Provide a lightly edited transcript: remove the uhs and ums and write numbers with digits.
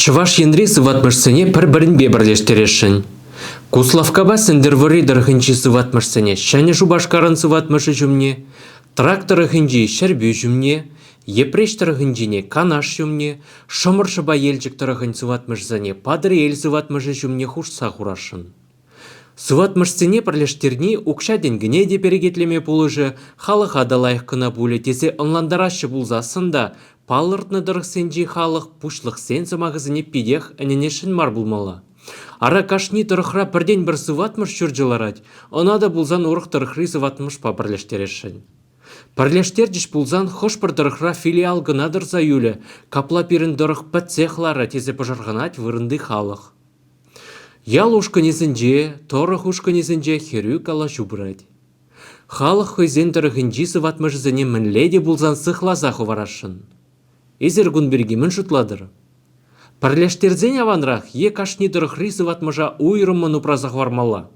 Чӑваш енри сыватмышсене пір-бірінбе бірлештерешін. Куславкаба сендервори дырхынчи сыватмышсене шәне жубашкарын сыватмышы жүмне, трактор хынчи шәрбю жүмне, епреш тырхынчине канаш жүмне, шымыршыба елчік тырхын сыватмышсене падыр ел сыватмышы жүмне хушса хурашын. Сыватмышсене бірлештерні укша денгіне де перегетлеме пулыжы халық адалайық кына буле тесе ынландарашы булзасында палыртны дырықсенжи халық пушлық сен сымағызыне пидех әненешін мар булмала. Ара кашни тұрықра бірден бір сыватмыш жүрджыларад, она да булзан урық тұрықри сыватмыш па бірлештерешін. Бірлештер жеш булзан хош бір тұрықра филиал гынадыр заюлі, капла пирін дұрық пәтсехлара тесе пожарғанат вырынды халық. Ял ушканезінде, торық ушканезінде херю кала жубырад. Халық хойзен тұрығынжи сыватмышызыне мінледе булзан сықлаза ховарашын. Эзер гунбергемін жұтладыр. Пірлештерзен аванрақ е кашни тұрықри сыватмыжа уйрымын упразақ вармала.